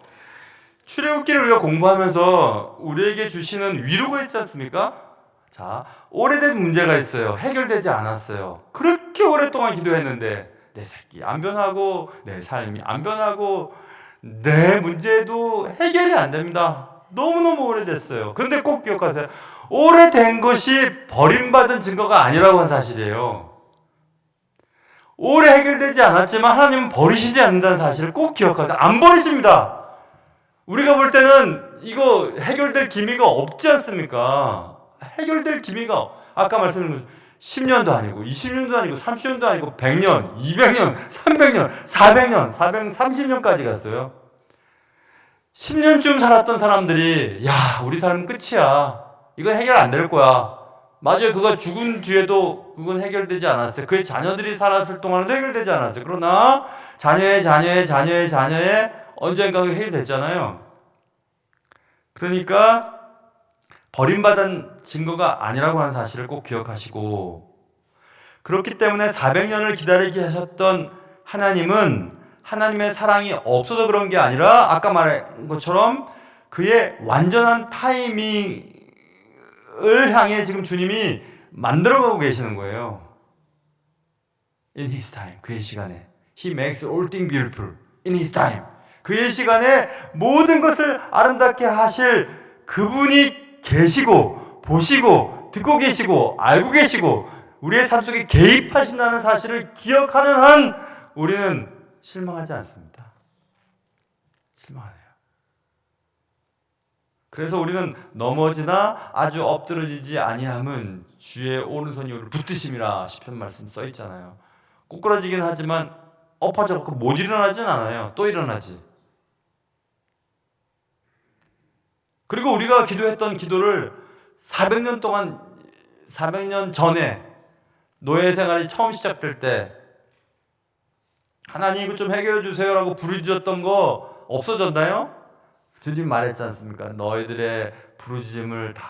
출애굽기를 우리가 공부하면서 우리에게 주시는 위로가 있지 않습니까? 자, 오래된 문제가 있어요. 해결되지 않았어요. 그렇게 오랫동안 기도했는데 내 새끼 안 변하고 내 삶이 안 변하고 내 문제도 해결이 안 됩니다. 너무너무 오래됐어요. 그런데 꼭 기억하세요. 오래된 것이 버림받은 증거가 아니라고 하는 사실이에요. 오래 해결되지 않았지만 하나님은 버리시지 않는다는 사실을 꼭 기억하세요. 안 버리십니다. 우리가 볼 때는 이거 해결될 기미가 없지 않습니까? 해결될 기미가, 아까 말씀드린 10년도 아니고 20년도 아니고 30년도 아니고 100년, 200년, 300년, 400년, 430년까지 갔어요. 10년쯤 살았던 사람들이 야 우리 삶은 끝이야, 이건 해결 안 될 거야. 맞아요. 그가 죽은 뒤에도 그건 해결되지 않았어요. 그의 자녀들이 살았을 동안에도 해결되지 않았어요. 그러나 자녀의 자녀의 자녀의 자녀의 언젠가 해결됐잖아요. 그러니까 버림받은 증거가 아니라고 하는 사실을 꼭 기억하시고, 그렇기 때문에 400년을 기다리게 하셨던 하나님은 하나님의 사랑이 없어서 그런 게 아니라 아까 말한 것처럼 그의 완전한 타이밍을 향해 지금 주님이 만들어가고 계시는 거예요. In His time, 그의 시간에. He makes all things beautiful in His time. 그의 시간에 모든 것을 아름답게 하실 그분이 계시고 보시고 듣고 계시고 알고 계시고 우리의 삶 속에 개입하신다는 사실을 기억하는 한 우리는 실망하지 않습니다. 실망하네요. 그래서 우리는 넘어지나 아주 엎드러지지 아니함은 주의 오른손이 우리를 붙드심이라 시편 말씀 써 있잖아요. 꼬꾸라지긴 하지만 엎어져서 못 일어나진 않아요. 또 일어나지. 그리고 우리가 기도했던 기도를 400년 동안 400년 전에 노예 생활이 처음 시작될 때 하나님 이거 좀 해결해 주세요라고 부르짖었던 거 없어졌나요? 주님 말했지 않습니까? 너희들의 부르짖음을 다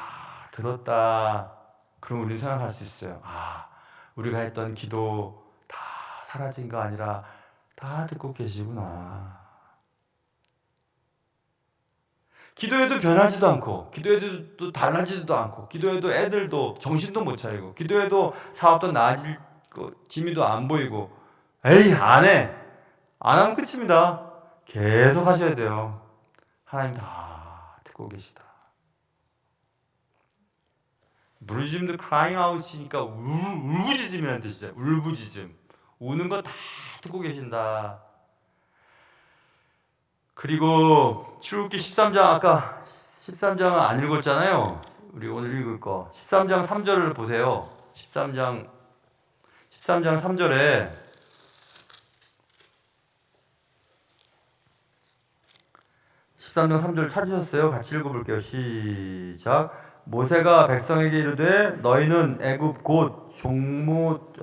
들었다. 그럼 우리는 생각할 수 있어요. 아, 우리가 했던 기도 다 사라진 거 아니라 다 듣고 계시구나. 기도해도 변하지도 않고, 기도해도 또 달라지지도 않고, 기도해도 애들도 정신도 못 차리고, 기도해도 사업도 나아질 거, 기미도 안 보이고, 에이, 안 해. 안 하면 끝입니다. 계속 하셔야 돼요. 하나님 다 듣고 계시다. 부르짖음도 crying out이니까 울부짖음이라는 뜻이죠. 울부짖음. 우는 거 다 듣고 계신다. 그리고 출애굽기 13장 아까 13장은 안 읽었잖아요. 우리 오늘 읽을 거 13장 3절을 보세요. 13장 3절에 13장 3절 찾으셨어요? 같이 읽어볼게요. 시작. 모세가 백성에게 이르되 너희는 애굽 곧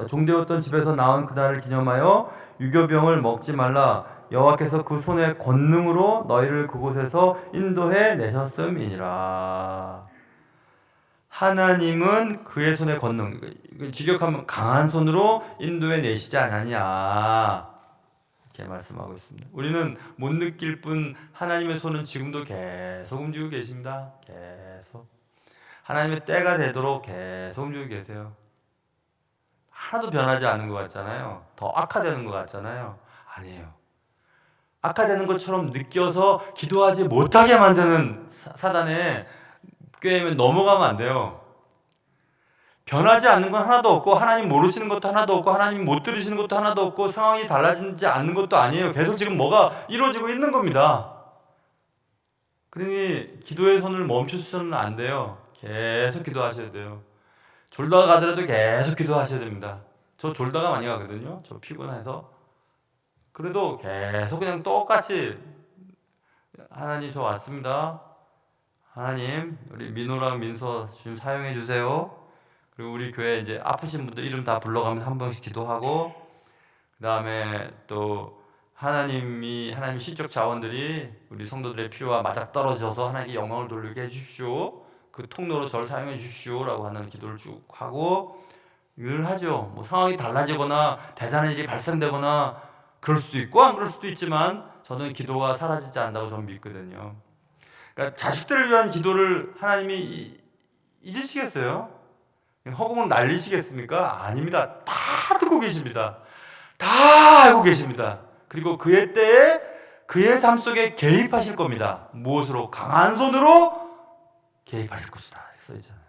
종되었던 집에서 나온 그날을 기념하여 유교병을 먹지 말라. 여호와께서 그 손의 권능으로 너희를 그곳에서 인도해 내셨음이니라. 하나님은 그의 손의 권능, 직역하면 강한 손으로 인도해 내시지 않았냐 이렇게 말씀하고 있습니다. 우리는 못 느낄 뿐 하나님의 손은 지금도 계속 움직이고 계십니다. 계속 하나님의 때가 되도록 계속 움직이고 계세요. 하나도 변하지 않는 것 같잖아요. 더 악화되는 것 같잖아요. 아니에요. 악화되는 것처럼 느껴서 기도하지 못하게 만드는 사단의 꾀임에 넘어가면 안 돼요. 변하지 않는 건 하나도 없고 하나님 모르시는 것도 하나도 없고 하나님 못 들으시는 것도 하나도 없고 상황이 달라지지 않는 것도 아니에요. 계속 지금 뭐가 이루어지고 있는 겁니다. 그러니 기도의 손을 멈추셔서는 안 돼요. 계속 기도하셔야 돼요. 졸다가 가더라도 계속 기도하셔야 됩니다. 저 졸다가 많이 가거든요. 저 피곤해서. 그래도 계속 그냥 똑같이 하나님 저 왔습니다. 하나님 우리 민호랑 민서 좀 사용해 주세요. 그리고 우리 교회 이제 아프신 분들 이름 다 불러가면서 한 번씩 기도하고 그 다음에 또 하나님 신적 자원들이 우리 성도들의 필요와 맞아 떨어져서 하나님께 영광을 돌리게 해주십시오. 그 통로로 저를 사용해 주십시오라고 하는 기도를 쭉 하고 늘 하죠. 뭐 상황이 달라지거나 대단한 일이 발생되거나 그럴 수도 있고 안 그럴 수도 있지만 저는 기도가 사라지지 않는다고 저는 믿거든요. 그러니까 자식들을 위한 기도를 하나님이 잊으시겠어요? 허공을 날리시겠습니까? 아닙니다. 다 듣고 계십니다. 다 알고 계십니다. 그리고 그의 때에 그의 삶 속에 개입하실 겁니다. 무엇으로? 강한 손으로 개입하실 것이다. 써있잖아요.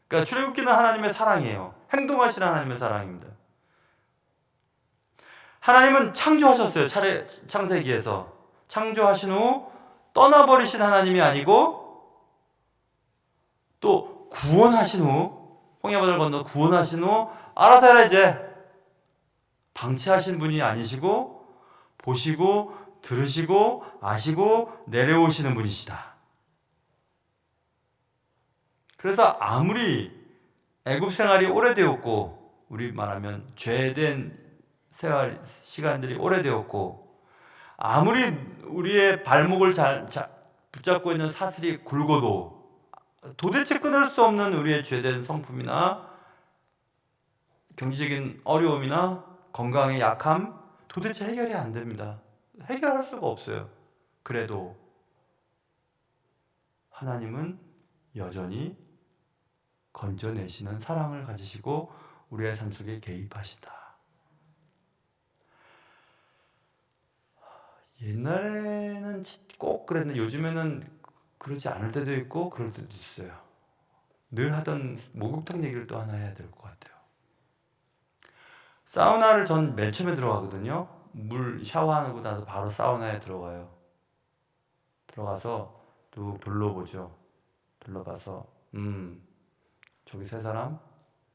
그러니까 출애굽기는 하나님의 사랑이에요. 행동하시는 하나님의 사랑입니다. 하나님은 창조하셨어요. 창세기에서. 창조하신 후 떠나버리신 하나님이 아니고 또 구원하신 후 홍해바다를 건너 구원하신 후 알아서 해라 이제 방치하신 분이 아니시고 보시고 들으시고 아시고 내려오시는 분이시다. 그래서 아무리 애굽 생활이 오래되었고 우리 말하면 죄된 생활 시간들이 오래되었고 아무리 우리의 발목을 붙잡고 있는 사슬이 굵어도 도대체 끊을 수 없는 우리의 죄된 성품이나 경제적인 어려움이나 건강의 약함 도대체 해결이 안 됩니다. 해결할 수가 없어요. 그래도 하나님은 여전히 건져내시는 사랑을 가지시고 우리의 삶 속에 개입하시다. 옛날에는 꼭 그랬는데 요즘에는 그러지 않을 때도 있고 그럴 때도 있어요. 늘 하던 목욕탕 얘기를 또 하나 해야 될 것 같아요. 사우나를 전 맨 처음에 들어가거든요. 물 샤워하고 나서 바로 사우나에 들어가요. 들어가서 또 둘러보죠. 둘러봐서 저기 세 사람,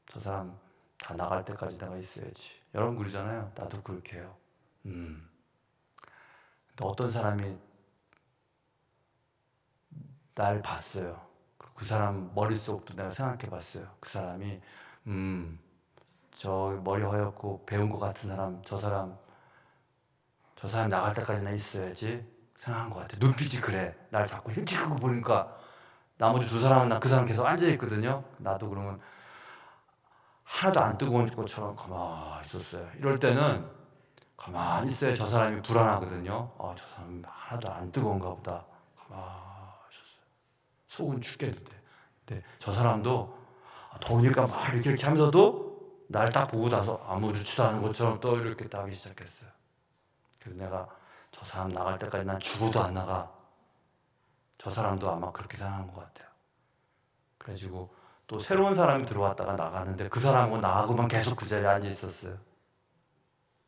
저 사람 다 나갈 때까지 내가 있어야지. 여러분 그러잖아요. 나도 그렇게 해요. 근데 어떤 사람이 날 봤어요. 그 사람 머릿속도 내가 생각해 봤어요. 그 사람이 저 머리 허옇고 배운 것 같은 사람, 저 사람 나갈 때까지나 있어야지 생각한 것 같아. 눈빛이 그래. 날 자꾸 힐찍하고 보니까 나머지 두 사람은 그 사람 계속 앉아 있거든요. 나도 그러면 하나도 안 뜨거운 것처럼 가만히 있었어요. 이럴 때는 가만히 있어야 저 사람이 불안하거든요. 저 사람 하나도 안 뜨거운가 보다. 가만히 있었어요. 속은 죽겠는데. 근데 저 사람도 더우니까 막 이렇게 하면서도 날 딱 보고 나서 아무렇지도 않은 것처럼 또 이렇게 하기 시작했어요. 그래서 내가 저 사람 나갈 때까지 난 죽어도 안 나가. 저 사람도 아마 그렇게 생각한 것 같아요. 그래가지고 또 새로운 사람이 들어왔다가 나가는데 그 사람은 나가고만 계속 그 자리에 앉아 있었어요.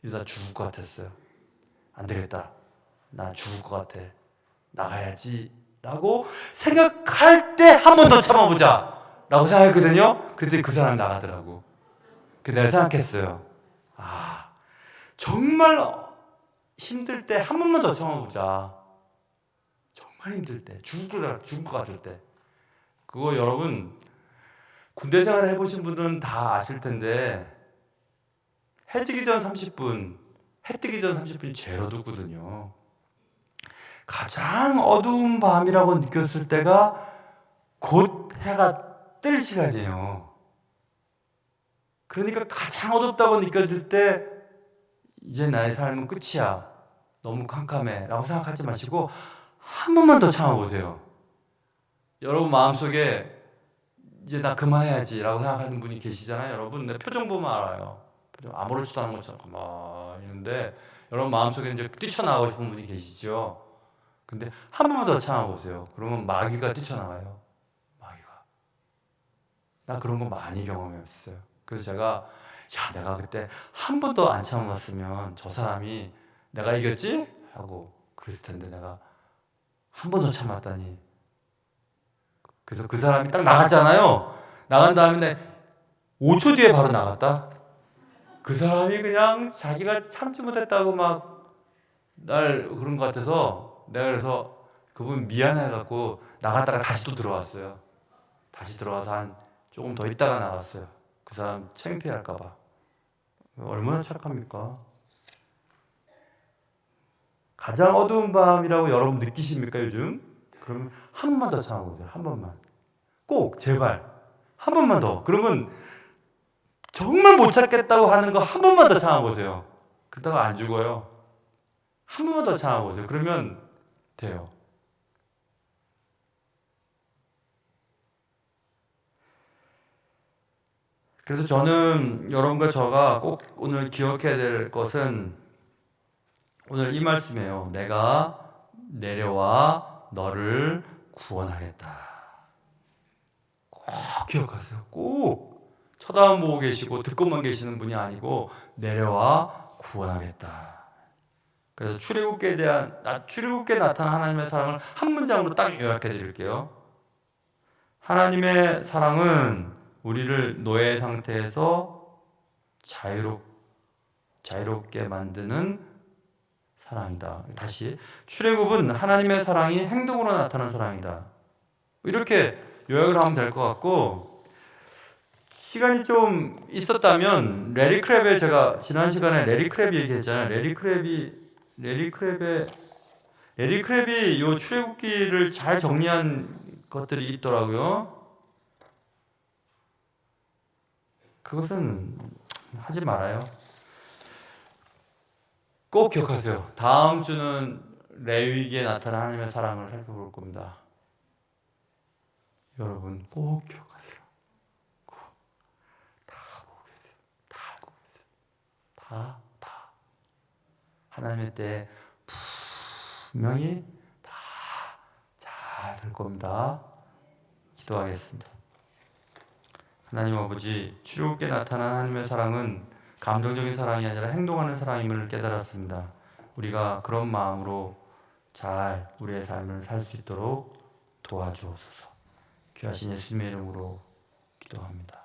이러다 죽을 것 같았어요. 안 되겠다. 나 죽을 것 같아. 나가야지. 라고 생각할 때 한 번 더 참아보자. 라고 생각했거든요. 그랬더니 그 사람이 나가더라고. 그래서 내가 생각했어요. 정말 힘들 때 한 번만 더 참아보자. 정말 힘들 때, 죽을 것 같을 때. 그거 여러분 군대 생활 해보신 분들은 다 아실 텐데 해 뜨기 전 30분, 해 뜨기 전 30분이 제일 어둡거든요. 가장 어두운 밤이라고 느꼈을 때가 곧 해가 뜰 시간이에요. 그러니까 가장 어둡다고 느껴질 때 이제 나의 삶은 끝이야. 너무 캄캄해. 라고 생각하지 마시고 한 번만 더 참아보세요. 여러분 마음속에 이제 나 그만해야지 라고 생각하는 분이 계시잖아요. 여러분 내 표정 보면 알아요. 표정 아무렇지도 않은 것처럼 가만히 있는데 여러분 마음속에 이제 뛰쳐나가고 싶은 분이 계시죠. 근데 한 번만 더 참아보세요. 그러면 마귀가 뛰쳐나가요. 마귀가. 나 그런 거 많이 경험했어요. 그래서 제가 내가 그때 한 번도 안 참았으면 저 사람이 내가 이겼지? 하고 그랬을 텐데 내가 한 번 더 참았다니. 그래서 그 사람이 딱 나갔잖아요. 나간 다음에 5초 뒤에 바로 나갔다. 그 사람이 그냥 자기가 참지 못했다고 막 날 그런 것 같아서 내가 그래서 그분 미안해갖고 나갔다가 다시 또 들어왔어요. 다시 들어와서 한 조금 더 있다가 나갔어요. 그 사람 창피할까봐. 얼마나 착합니까? 가장 어두운 밤이라고 여러분 느끼십니까 요즘? 그러면 한 번만 더 참아보세요. 한 번만. 꼭 제발 한 번만 더. 그러면 정말 못 찾겠다고 하는 거 한 번만 더 참아보세요. 그러다가 안 죽어요. 한 번만 더 참아보세요. 그러면 돼요. 그래서 저는 여러분과 저가 꼭 오늘 기억해야 될 것은 오늘 이 말씀이에요. 내가 내려와 너를 구원하겠다. 꼭 기억하세요. 꼭 쳐다만 보고 계시고 듣고만 계시는 분이 아니고 내려와 구원하겠다. 그래서 출애굽기에 나타난 하나님의 사랑을 한 문장으로 딱 요약해 드릴게요. 하나님의 사랑은 우리를 노예 상태에서 자유롭게 만드는 사랑이다. 다시 출애굽은 하나님의 사랑이 행동으로 나타난 사랑이다. 이렇게 요약을 하면 될 것 같고 시간이 좀 있었다면 레리 크랩의 제가 지난 시간에 레리 크랩 얘기했잖아요. 레리 크랩이 요 출애굽기를 잘 정리한 것들이 있더라고요. 그것은 하지 말아요. 꼭 기억하세요. 다음 주는 레위기에 나타난 하나님의 사랑을 살펴볼 겁니다. 여러분 꼭 기억하세요. 꼭. 다 보고 계세요. 다 알고 계세요. 다. 하나님의 때 분명히 다 잘 될 겁니다. 기도하겠습니다. 하나님 아버지, 출애굽기에 나타난 하나님의 사랑은 감정적인 사랑이 아니라 행동하는 사랑임을 깨달았습니다. 우리가 그런 마음으로 잘 우리의 삶을 살 수 있도록 도와주옵소서. 귀하신 예수님의 이름으로 기도합니다.